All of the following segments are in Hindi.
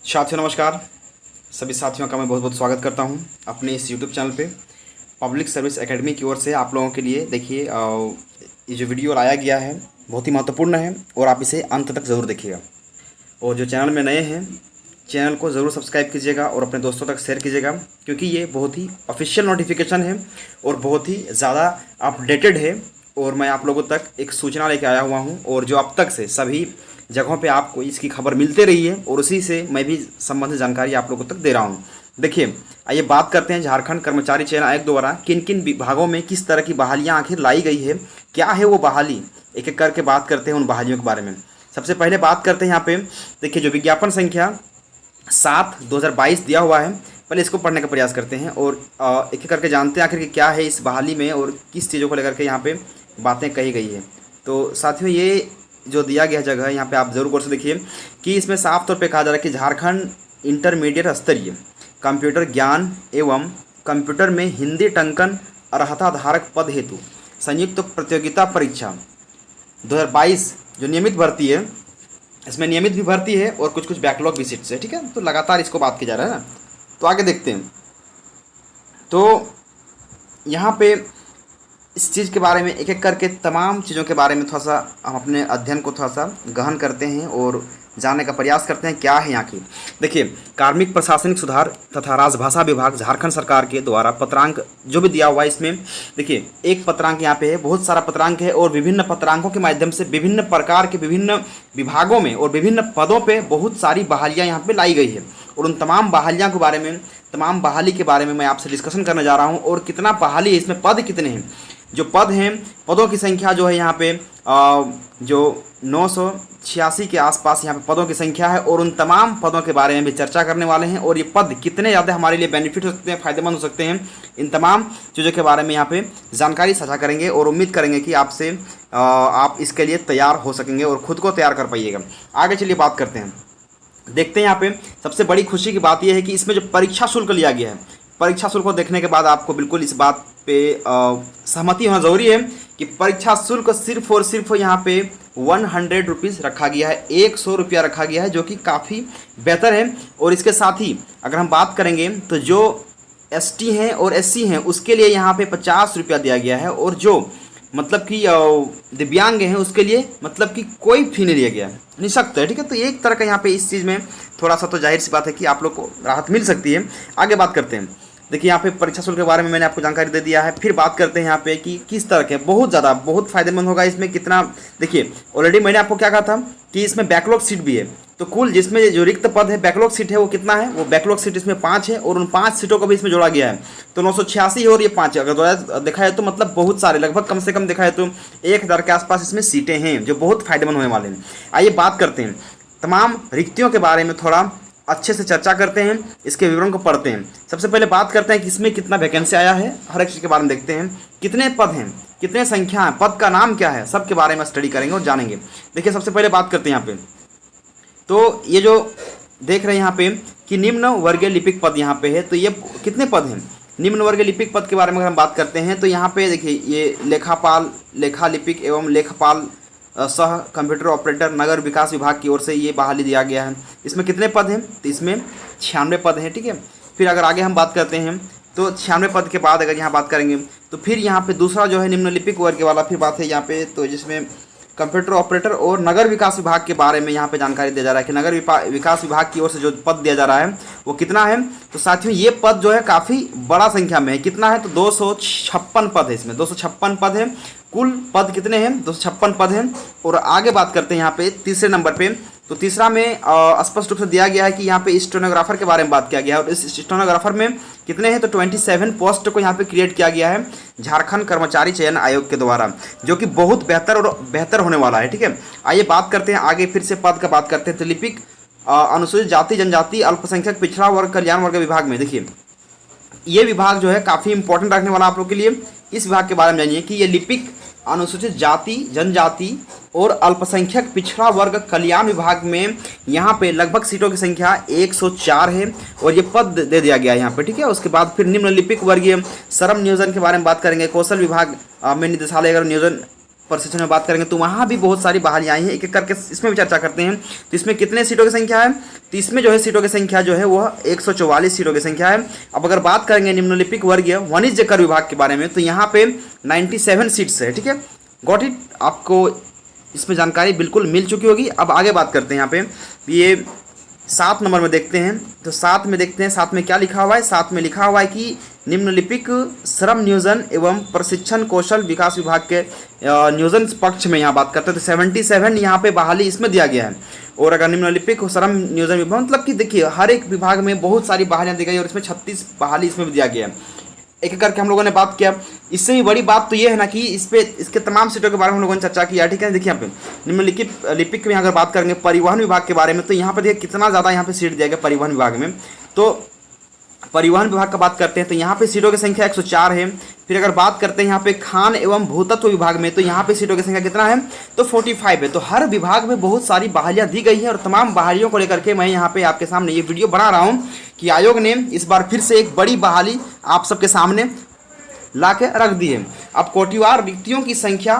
साथियों नमस्कार। सभी साथियों का मैं बहुत बहुत स्वागत करता हूं अपने इस यूट्यूब चैनल पे पब्लिक सर्विस एकेडमी की ओर से। आप लोगों के लिए देखिए ये जो वीडियो लाया गया है बहुत ही महत्वपूर्ण है और आप इसे अंत तक ज़रूर देखिएगा। और जो चैनल में नए हैं चैनल को ज़रूर सब्सक्राइब कीजिएगा और अपने दोस्तों तक शेयर कीजिएगा, क्योंकि ये बहुत ही ऑफिशियल नोटिफिकेशन है और बहुत ही ज़्यादा अपडेटेड है। और मैं आप लोगों तक एक सूचना लेके आया हुआ हूँ और जो अब तक से सभी जगहों पे आपको इसकी खबर मिलते रही है और उसी से मैं भी संबंधित जानकारी आप लोगों तक दे रहा हूँ। देखिए आइए बात करते हैं झारखंड कर्मचारी चयन आयोग द्वारा किन किन विभागों में किस तरह की बहालियाँ आखिर लाई गई है, क्या है वो बहाली, एक एक करके बात करते हैं उन बहालियों के बारे में। सबसे पहले बात करते हैं यहाँ पे देखिए जो विज्ञापन संख्या 7/2022 दिया हुआ है, पहले इसको पढ़ने का प्रयास करते हैं और एक एक करके जानते हैं आखिर कि क्या है इस बहाली में और किस चीज़ों को लेकर के यहाँ पे बातें कही गई है। तो साथियों ये जो दिया गया जगह है यहाँ पे आप जरूर गौर से देखिए कि इसमें साफ तौर पे कहा जा रहा है कि झारखंड इंटरमीडिएट स्तरीय कंप्यूटर ज्ञान एवं कंप्यूटर में हिंदी टंकन अर्हता धारक पद हेतु संयुक्त प्रतियोगिता परीक्षा 2022 जो नियमित भर्ती है, इसमें नियमित भी भर्ती है और कुछ कुछ बैकलॉग भी सीट्स है। ठीक है, तो लगातार इसको बात की जा रहा है ना। तो आगे देखते हैं। तो यहाँ पे इस चीज़ के बारे में एक एक करके तमाम चीज़ों के बारे में थोड़ा सा हम अपने अध्ययन को थोड़ा सा गहन करते हैं और जानने का प्रयास करते हैं क्या है यहाँ की। देखिए कार्मिक प्रशासनिक सुधार तथा राजभाषा विभाग झारखंड सरकार के द्वारा पत्रांक जो भी दिया हुआ है इसमें देखिए एक पत्रांक यहाँ पे है, बहुत सारा पत्रांक है और विभिन्न पत्रांकों के माध्यम से विभिन्न प्रकार के विभिन्न विभागों में और विभिन्न पदों पर बहुत सारी बहालियाँ यहाँ पर लाई गई है। और उन तमाम बहालियाँ के बारे में तमाम बहाली के बारे में मैं आपसे डिस्कशन करने जा रहा हूँ और कितना बहाली है, इसमें पद कितने हैं, जो पद हैं पदों की संख्या जो है यहाँ पे जो 986 के आसपास यहाँ पे पदों की संख्या है और उन तमाम पदों के बारे में भी चर्चा करने वाले हैं और ये पद कितने ज़्यादा हमारे लिए बेनिफिट हो सकते हैं, फ़ायदेमंद हो सकते हैं, इन तमाम चीज़ों के बारे में यहाँ पे जानकारी साझा करेंगे और उम्मीद करेंगे कि आपसे आप इसके लिए तैयार हो सकेंगे और ख़ुद को तैयार कर पाइएगा। आगे चलिए बात करते हैं। देखते हैं यहाँ पे सबसे बड़ी खुशी की बात यह है कि इसमें जो परीक्षा शुल्क लिया गया है, परीक्षा शुल्क को देखने के बाद आपको बिल्कुल इस बात पे सहमति होना ज़रूरी है कि परीक्षा शुल्क सिर्फ और सिर्फ यहाँ पे 100 रुपीज़ रखा गया है, 100 रुपया रखा गया है, जो कि काफ़ी बेहतर है। और इसके साथ ही अगर हम बात करेंगे तो जो ST हैं और SC हैं उसके लिए यहाँ पे 50 रुपया दिया गया है और जो मतलब कि दिव्यांग हैं उसके लिए मतलब कि कोई फी नहीं लिया गया है, निःशक्त है। ठीक है, तो एक तरह का यहाँ पे इस चीज़ में थोड़ा सा तो जाहिर सी बात है कि आप लोग को राहत मिल सकती है। आगे बात करते हैं। देखिए यहाँ पे परीक्षा शुल्क के बारे में मैंने आपको जानकारी दे दिया है। फिर बात करते हैं यहाँ पे कि किस तरह के बहुत फ़ायदेमंद होगा इसमें कितना। देखिए ऑलरेडी मैंने आपको क्या कहा था कि इसमें बैकलॉग सीट भी है, तो कुल जिसमें जो रिक्त पद है बैकलॉग सीट है वो कितना है, वो बैकलॉग सीट इसमें 5 है और उन 5 सीटों को भी इसमें जोड़ा गया है। तो 986 और ये 5 अगर देखा है तो मतलब बहुत सारे, लगभग कम से कम देखा है तो 1000 के आसपास इसमें सीटें हैं जो बहुत फायदेमंद होने वाले हैं। आइए बात करते हैं तमाम रिक्तियों के बारे में, थोड़ा अच्छे से चर्चा करते हैं, इसके विवरण को पढ़ते हैं। सबसे पहले बात करते हैं कि इसमें कितना वैकेंसी आया है, हर एक चीज़ के बारे में देखते हैं, कितने पद हैं, कितने संख्या है, पद का नाम क्या है, सब के बारे में स्टडी करेंगे और जानेंगे। देखिए सबसे पहले बात करते हैं यहाँ पे, तो ये जो देख रहे हैं यहाँ पे कि निम्न वर्गीय लिपिक पद यहाँ पे है, तो ये कितने पद हैं निम्न वर्गीय लिपिक पद के बारे में अगर हम बात करते हैं तो यहाँ पे देखिए ये लेखापाल, लेखा लिपिक एवं लेखपाल सह कंप्यूटर ऑपरेटर नगर विकास विभाग की ओर से ये बहाली दिया गया है। इसमें कितने पद हैं, तो इसमें 96 पद हैं। ठीक है, फिर अगर आगे हम बात करते हैं तो 96 पद के बाद अगर यहाँ बात करेंगे तो फिर यहाँ पे दूसरा जो है निम्नलिपिक वर्ग वाला फिर बात है यहाँ पे, तो जिसमें कंप्यूटर ऑपरेटर और नगर विकास विभाग के बारे में यहाँ पे जानकारी दिया जा रहा है कि नगर विकास विभाग की ओर से जो पद दिया जा रहा है वो कितना है। तो साथियों ये पद जो है काफ़ी बड़ा संख्या में है, कितना है तो 256 पद है, इसमें 256 पद है। कुल पद कितने हैं, 256 पद हैं। और आगे बात करते हैं यहाँ पे तीसरे नंबर पे, तो तीसरा में स्पष्ट रूप से दिया गया है कि यहाँ पे स्टेनोग्राफर के बारे में बात किया गया है और इस स्टेनोग्राफर में कितने हैं तो 27 पोस्ट को यहाँ पे क्रिएट किया गया है झारखंड कर्मचारी चयन आयोग के द्वारा, जो कि बहुत बेहतर होने वाला है। ठीक है, आइए बात करते हैं आगे फिर से पद का बात करते हैं। तो लिपिक अनुसूचित जाति जनजाति अल्पसंख्यक पिछड़ा वर्ग कल्याण वर्ग विभाग में देखिए ये विभाग जो है काफ़ी इंपॉर्टेंट रखने वाला आप लोग के लिए। इस विभाग के बारे में जानिए कि ये लिपिक अनुसूचित जाति जनजाति और अल्पसंख्यक पिछड़ा वर्ग कल्याण विभाग में यहाँ पे लगभग सीटों की संख्या 104 है और ये पद दे दिया गया है यहाँ पे। ठीक है, उसके बाद फिर निम्नलिपिक वर्गीय श्रम नियोजन के बारे में बात करेंगे। कौशल विभाग में निदेशालय अगर नियोजन प्रशिक्षण में बात करेंगे तो वहाँ भी बहुत सारी बहालियाँ आई हैं, एक एक करके इसमें भी चर्चा करते हैं। तो इसमें कितने सीटों की संख्या है, तो इसमें जो है सीटों की संख्या जो है वह 144 सीटों की संख्या है। अब अगर बात करेंगे निम्नलिखित वर्गीय वाणिज्य कर विभाग के बारे में तो यहाँ पे 97 सीट्स है। ठीक है, गॉट इट, आपको इसमें जानकारी बिल्कुल मिल चुकी होगी। अब आगे बात करते हैं यहाँ पे ये 7 नंबर में देखते हैं। तो 7 में देखते हैं 7 में क्या लिखा हुआ है। 7 में लिखा हुआ है कि निम्नलिखित श्रम नियोजन एवं प्रशिक्षण कौशल विकास विभाग के नियोजन पक्ष में यहाँ बात करते हैं तो 77 यहाँ पे बहाली इसमें दिया गया है। और अगर निम्नलिखित श्रम नियोजन विभाग मतलब कि देखिए हर एक विभाग में बहुत सारी बहालियाँ दी गई और इसमें 36 बहाली इसमें भी दिया गया है। एक एक करके हम लोगों ने बात किया। इससे भी बड़ी बात तो ये है ना कि इस पे इसके तमाम सीटों के बारे में हम लोगों ने चर्चा किया। ठीक है, देखिए यहाँ पे निम्नलिखित लिपिक में अगर बात करेंगे परिवहन विभाग के बारे में तो यहाँ पे देखिए कितना ज़्यादा यहाँ पे सीट दिया गया परिवहन विभाग में। तो परिवहन विभाग का बात करते हैं तो यहाँ पे सीटों की संख्या 104 है। फिर अगर बात करते हैं यहाँ पे खान एवं भूतत्व विभाग में तो यहाँ पे सीटों की संख्या कितना है, तो 45 है। तो हर विभाग में बहुत सारी बहालियाँ दी गई हैं और तमाम बहालियों को लेकर के मैं यहाँ पे आपके सामने ये वीडियो बना रहा हूँ कि आयोग ने इस बार फिर से एक बड़ी बहाली आप सबके सामने ला के रख दी है। अब कोटिवार रिक्तियों की संख्या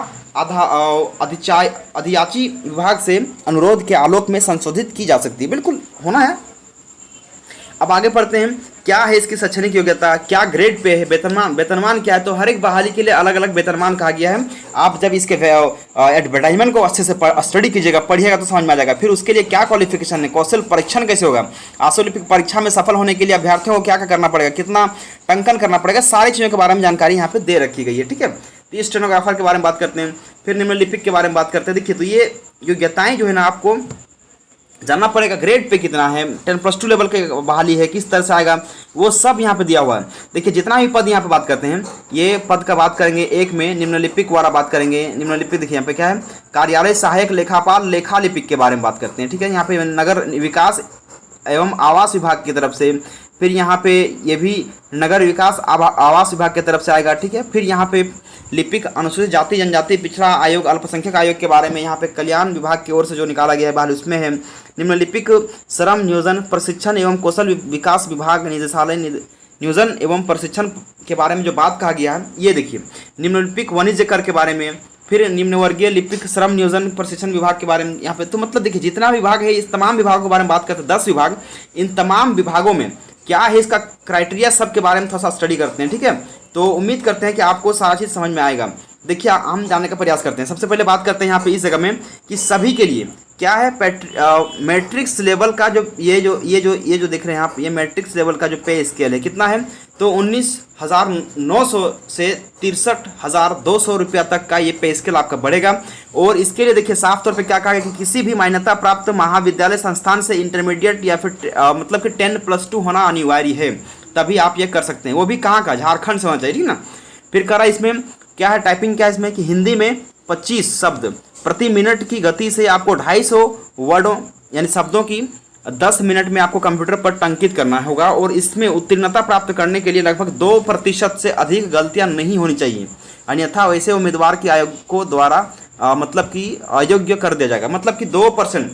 अधियाची विभाग से अनुरोध के आलोक में संशोधित की जा सकती है, बिल्कुल होना है। अब आगे पढ़ते हैं क्या है इसकी शैक्षणिक योग्यता, क्या ग्रेड पे है, वेतनमान क्या है। तो हर एक बहाली के लिए अलग अलग वेतनमान कहा गया है। आप जब इसके एडवर्टाइजमेंट को अच्छे से स्टडी कीजिएगा, पढ़िएगा तो समझ में आ जाएगा। फिर उसके लिए क्या क्वालिफिकेशन है, कौशल परीक्षण कैसे होगा, आशुलिपिक परीक्षा में सफल होने के लिए अभ्यर्थियों को क्या क्या करना पड़ेगा, कितना टंकन करना पड़ेगा, सारी चीज़ों के बारे में जानकारी यहाँ पे दे रखी गई है। ठीक है, तो स्टेनोग्राफर के बारे में बात करते हैं, फिर निम्नलिपिक के बारे में बात करते हैं। देखिए तो ये योग्यताएँ जो है ना आपको जानना पड़ेगा, ग्रेड पे कितना है, 10+2 लेवल के बहाली है, किस तरह से आएगा, वो सब यहाँ पे दिया हुआ है। देखिए जितना भी पद यहाँ पे बात करते हैं, ये पद का बात करेंगे एक में निम्नलिपिक वाला बात करेंगे। निम्नलिपिक देखिए यहाँ पे क्या है, कार्यालय सहायक लेखापाल लेखालिपिक के बारे में बात करते हैं। ठीक है, यहाँ पे नगर विकास एवं आवास विभाग की तरफ से, फिर यहाँ पे ये भी नगर विकास आवास विभाग की तरफ से आएगा। ठीक है, फिर यहाँ पे लिपिक अनुसूचित जाति जनजाति पिछड़ा आयोग अल्पसंख्यक आयोग के बारे में यहाँ पे कल्याण विभाग की ओर से जो निकाला गया है बहाल उसमें है। निम्नलिपिक श्रम नियोजन प्रशिक्षण एवं कौशल विकास विभाग निदेशालय नियोजन एवं प्रशिक्षण के बारे में जो बात कहा गया है ये देखिए। निम्नलिपिक वाणिज्य कर के बारे में, फिर निम्नवर्गीय लिपिक श्रम नियोजन प्रशिक्षण विभाग के बारे में यहाँ पे। तो मतलब देखिए जितना विभाग है इस तमाम विभागों के बारे में बात करते हैं, 10 विभाग, इन तमाम विभागों में क्या है इसका क्राइटेरिया सब के बारे में थोड़ा सा स्टडी करते हैं। ठीक है, तो उम्मीद करते हैं कि आपको सारा चीज़ समझ में आएगा। देखिए हम जानने का प्रयास करते हैं। सबसे पहले बात करते हैं यहाँ पे इस जगह में कि सभी के लिए क्या है मैट्रिक्स लेवल का जो ये जो देख रहे हैं आप, ये मैट्रिक्स लेवल का जो पे स्केल है कितना है, तो 19,900 से 63,200 रुपया तक का ये पे स्केल आपका बढ़ेगा। और इसके लिए देखिए साफ तौर पे क्या कहा है कि किसी भी मान्यता प्राप्त महाविद्यालय संस्थान से इंटरमीडिएट या फिर मतलब कि 10+2 होना अनिवार्य है, तभी आप ये कर सकते हैं। वो भी कहाँ का, झारखंड से होना चाहिए, ठीक ना। फिर करा इसमें क्या है, टाइपिंग क्या है इसमें कि हिंदी में 25 शब्द प्रति मिनट की गति से आपको 250 वर्डों यानी शब्दों की 10 मिनट में आपको कंप्यूटर पर टंकित करना होगा। और इसमें उत्तीर्णता प्राप्त करने के लिए लगभग 2% से अधिक गलतियां नहीं होनी चाहिए, अन्यथा वैसे उम्मीदवार की आयोग को द्वारा मतलब कि अयोग्य कर दिया जाएगा। मतलब कि 2%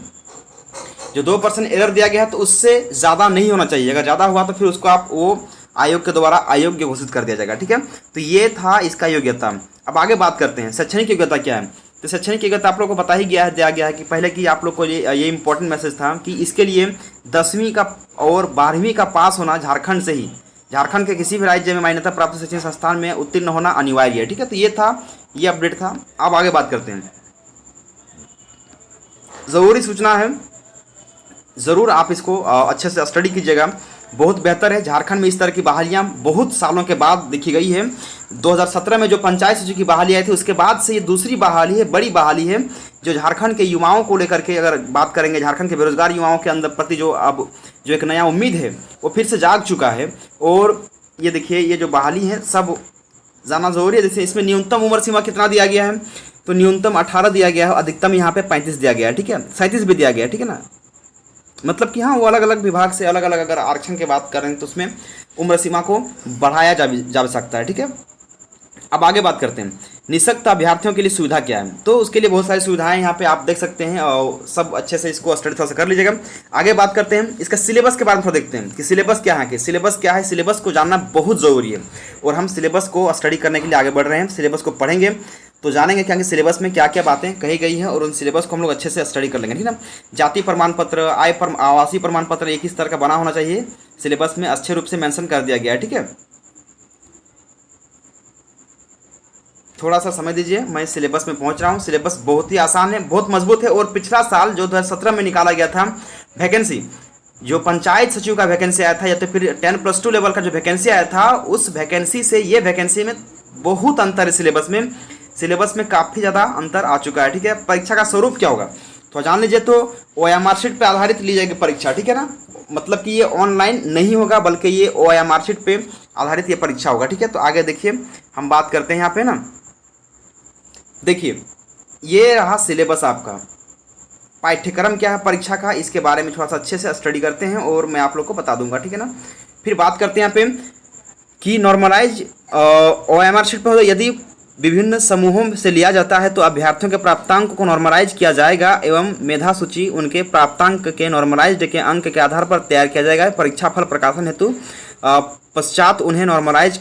जो 2% एरर दिया गया है तो उससे ज़्यादा नहीं होना चाहिए। अगर ज़्यादा हुआ तो फिर उसको आप वो आयोग के द्वारा अयोग्य घोषित कर दिया जाएगा। ठीक है, तो ये था इसका योग्यता। अब आगे बात करते हैं शैक्षणिक योग्यता क्या है। तो शैक्षणिक योग्यता आप लोग को पता ही गया है, दिया गया है कि पहले की आप लोग को ये इंपॉर्टेंट मैसेज था कि इसके लिए 10वीं का और 12वीं का पास होना झारखंड से ही, झारखंड के किसी भी राज्य में मान्यता प्राप्त शैक्षणिक संस्थान में उत्तीर्ण होना अनिवार्य है। ठीक है, तो ये था, ये अपडेट था। अब आगे बात करते हैं, ज़रूरी सूचना है, ज़रूर आप इसको अच्छे से स्टडी कीजिएगा, बहुत बेहतर है। झारखंड में इस तरह की बहालियाँ बहुत सालों के बाद देखी गई है। 2017 में जो पंचायत सचिव की बहाली आई थी उसके बाद से ये दूसरी बहाली है, बड़ी बहाली है, जो झारखंड के युवाओं को लेकर के अगर बात करेंगे, झारखंड के बेरोजगार युवाओं के अंदर प्रति जो अब जो एक नया उम्मीद है वो फिर से जाग चुका है। और ये देखिए ये जो बहाली है सब जाना जरूरी है। जैसे इसमें न्यूनतम उम्र सीमा कितना दिया गया है, तो न्यूनतम 18 दिया गया है, अधिकतम यहाँ पे 35 दिया गया है। ठीक है, 37 भी दिया गया है। ठीक है ना, मतलब कि हाँ वो अलग अलग विभाग से अलग अलग अगर आरक्षण की बात करें तो उसमें उम्र सीमा को बढ़ाया जा सकता है। ठीक है, अब आगे बात करते हैं निःशक्त अभ्यर्थियों के लिए सुविधा क्या है। तो उसके लिए बहुत सारी सुविधाएं यहाँ पे आप देख सकते हैं और सब अच्छे से इसको स्टडी थोड़ा सा कर लीजिएगा। आगे बात करते हैं इसका सिलेबस के बारे में थोड़ा देखते हैं कि सिलेबस क्या है, कि सिलेबस क्या है। सिलेबस को जानना बहुत ज़रूरी है और हम सिलेबस को स्टडी करने के लिए आगे बढ़ रहे हैं, सिलेबस को पढ़ेंगे तो जानेंगे क्या कि सिलेबस में क्या क्या बातें कही गई हैं और उन सिलेबस को हम लोग अच्छे से स्टडी कर लेंगे, ठीक है ना। जाति प्रमाण पत्र, आवासीय प्रमाण पत्र एक ही स्तर का बना होना चाहिए, सिलेबस में अच्छे रूप से मेंशन कर दिया गया है, ठीक है। थोड़ा सा समय दीजिए, मैं सिलेबस में पहुंच रहा हूं। सिलेबस बहुत ही आसान है, बहुत मजबूत है। और पिछला साल जो 2017 में निकाला गया था वैकेंसी, जो पंचायत सचिव का वैकेंसी आया था या तो फिर 10+2 लेवल का जो वैकेंसी आया था, उस वैकेंसी से ये वैकेंसी में बहुत अंतर है। सिलेबस में काफ़ी ज़्यादा अंतर आ चुका है, ठीक है। परीक्षा का स्वरूप क्या होगा तो जान लीजिए। तो OMR शीट पर आधारित ली जाएगी परीक्षा, ठीक है ना। मतलब कि ये ऑनलाइन नहीं होगा बल्कि ये OMR शीट पे आधारित ये परीक्षा होगा, ठीक है। तो आगे देखिए हम बात करते हैं यहाँ पे ना। देखिए ये रहा सिलेबस आपका, पाठ्यक्रम क्या है परीक्षा का, इसके बारे में थोड़ा सा अच्छे से स्टडी करते हैं और मैं आप लोग को बता दूंगा, ठीक है ना। फिर बात करते हैं यहाँ पे कि नॉर्मलाइज OMR शीट पर यदि विभिन्न समूहों से लिया जाता है तो अभ्यर्थियों के प्राप्तांक को नॉर्मलाइज किया जाएगा एवं मेधा सूची उनके प्राप्तांक के नॉर्मलाइज्ड के अंक के आधार पर तैयार किया जाएगा। परीक्षा फल प्रकाशन हेतु पश्चात उन्हें नॉर्मलाइज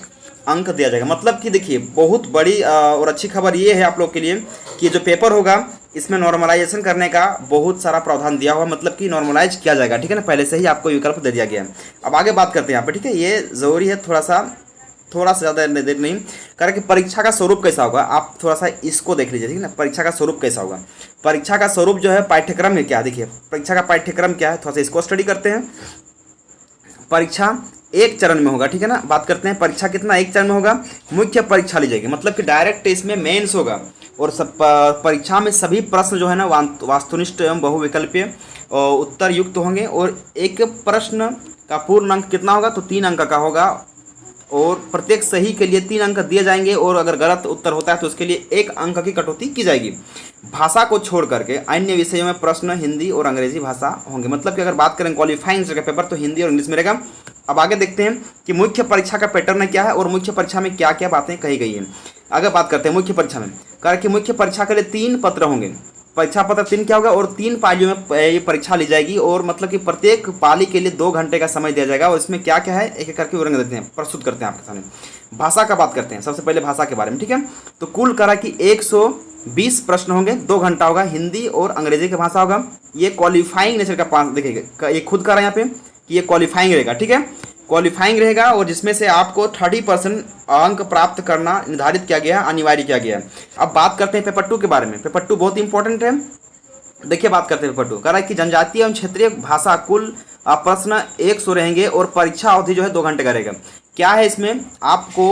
अंक दिया जाएगा। मतलब कि देखिए बहुत बड़ी और अच्छी खबर ये है आप लोग के लिए कि जो पेपर होगा इसमें नॉर्मलाइजेशन करने का बहुत सारा प्रावधान दिया हुआ, मतलब कि नॉर्मलाइज किया जाएगा, ठीक है ना। पहले से ही आपको विकल्प दे दिया गया है। अब आगे बात करते हैं यहाँ पे, ठीक है। ये ज़रूरी है, थोड़ा सा ज़्यादा देर नहीं कारण कि परीक्षा का स्वरूप कैसा होगा आप थोड़ा सा इसको देख लीजिए, ठीक है ना। परीक्षा का स्वरूप कैसा होगा, परीक्षा का स्वरूप जो है पाठ्यक्रम में क्या, देखिए परीक्षा का पाठ्यक्रम क्या है, थोड़ा सा इसको स्टडी करते हैं। परीक्षा एक चरण में होगा, ठीक है ना। बात करते हैं परीक्षा कितना एक चरण में होगा। मुख्य परीक्षा ली जाएगी, मतलब कि डायरेक्ट टेस्ट में मेंस होगा और सब परीक्षा में सभी प्रश्न जो है ना वास्तुनिष्ठ एवं बहुविकल्पीय उत्तर युक्त होंगे और एक प्रश्न का पूर्ण अंक कितना होगा तो 3 अंक का होगा और प्रत्येक सही के लिए 3 अंक दिए जाएंगे और अगर गलत उत्तर होता है तो उसके लिए 1 अंक की कटौती की जाएगी। भाषा को छोड़ करके अन्य विषयों में प्रश्न हिंदी और अंग्रेजी भाषा होंगे। मतलब कि अगर बात करें क्वालिफाइंग का पेपर तो हिंदी और इंग्लिश में रहेगा। अब आगे देखते हैं कि मुख्य परीक्षा का पैटर्न क्या है और मुख्य परीक्षा में क्या क्या बातें कही गई हैं। आगे बात करते हैं मुख्य परीक्षा में, कारण कि मुख्य परीक्षा के लिए 3 पत्र होंगे। परीक्षा पत्र 3 क्या होगा और 3 पालियों में ये परीक्षा ली जाएगी और मतलब कि प्रत्येक पाली के लिए 2 घंटे का समय दिया जाएगा और इसमें क्या क्या है एक एक करके विवरण देते हैं, प्रस्तुत करते हैं आपके सामने। भाषा का बात करते हैं सबसे पहले भाषा के बारे में, ठीक है। तो कुल करा कि 120 प्रश्न होंगे, 2 घंटा होगा, हिंदी और अंग्रेजी की भाषा होगा। ये क्वालिफाइंग नेचर का 5 देखिएगा, ये खुद करा यहाँ पे कि ये क्वालिफाइंग रहेगा, ठीक है। क्वालिफाइंग रहेगा और जिसमें से आपको 30% अंक प्राप्त करना निर्धारित किया गया है, अनिवार्य किया गया है। अब बात करते हैं पेपर 2 के बारे में। पेपर 2 बहुत इंपॉर्टेंट है। देखिए बात करते हैं पेपर 2 कह रहा है कि जनजातीय एवं क्षेत्रीय भाषा कुल प्रश्न 100 रहेंगे और परीक्षा अवधि जो है 2 घंटे का रहेगा। क्या है इसमें आपको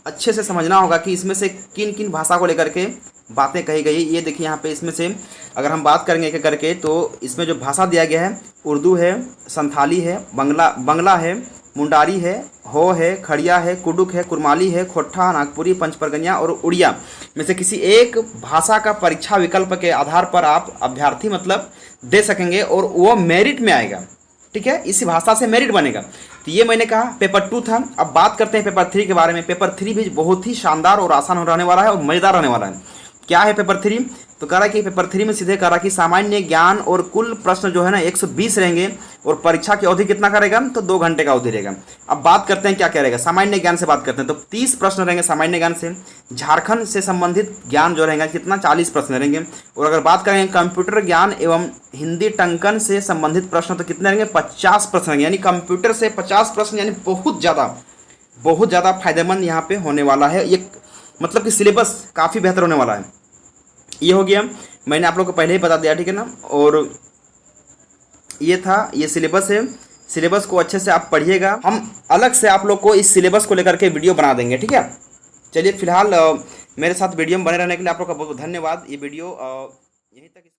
अच्छे से समझना होगा कि इसमें से किन किन भाषा को लेकर के बातें कही गई। ये देखिए यहाँ पे इसमें से अगर हम बात करेंगे एक करके तो इसमें जो भाषा दिया गया है उर्दू है, संथाली है, बंगला है, मुंडारी है, हो है, खड़िया है, कुडुक है, कुरमाली है, खोट्ठा, नागपुरी, पंचपरगनिया और उड़िया में से किसी एक भाषा का परीक्षा विकल्प के आधार पर आप अभ्यर्थी मतलब दे सकेंगे और वो मेरिट में आएगा, ठीक है। इसी भाषा से मेरिट बनेगा। तो ये मैंने कहा पेपर 2 था। अब बात करते हैं पेपर 3 के बारे में। पेपर 3 भी बहुत ही शानदार और आसान रहने वाला है और मज़ेदार रहने वाला है। क्या है पेपर 3 तो कह रहा है कि पेपर 3 में सीधे कह रहा कि सामान्य ज्ञान और कुल प्रश्न जो है ना 120 रहेंगे और परीक्षा की अवधि कितना करेगा तो 2 घंटे का अवधि रहेगा। अब बात करते हैं क्या क्या रहेगा, सामान्य ज्ञान से बात करते हैं तो 30 प्रश्न रहेंगे सामान्य ज्ञान से। झारखंड से संबंधित ज्ञान जो रहेगा कितना 40 प्रश्न रहेंगे और अगर बात करेंगे कंप्यूटर ज्ञान एवं हिंदी टंकन से संबंधित प्रश्न तो कितने रहेंगे 50 प्रश्न रहेंगे। यानी कंप्यूटर से 50 प्रश्न यानी बहुत ज़्यादा फायदेमंद यहाँ पे होने वाला है। ये मतलब कि सिलेबस काफ़ी बेहतर होने वाला है। ये हो गया, मैंने आप लोग को पहले ही बता दिया, ठीक है ना। और ये था, ये सिलेबस है। सिलेबस को अच्छे से आप पढ़िएगा। हम अलग से आप लोग को इस सिलेबस को लेकर के वीडियो बना देंगे, ठीक है। चलिए फिलहाल मेरे साथ वीडियो में बने रहने के लिए आप लोग का बहुत बहुत धन्यवाद। ये वीडियो यहीं तक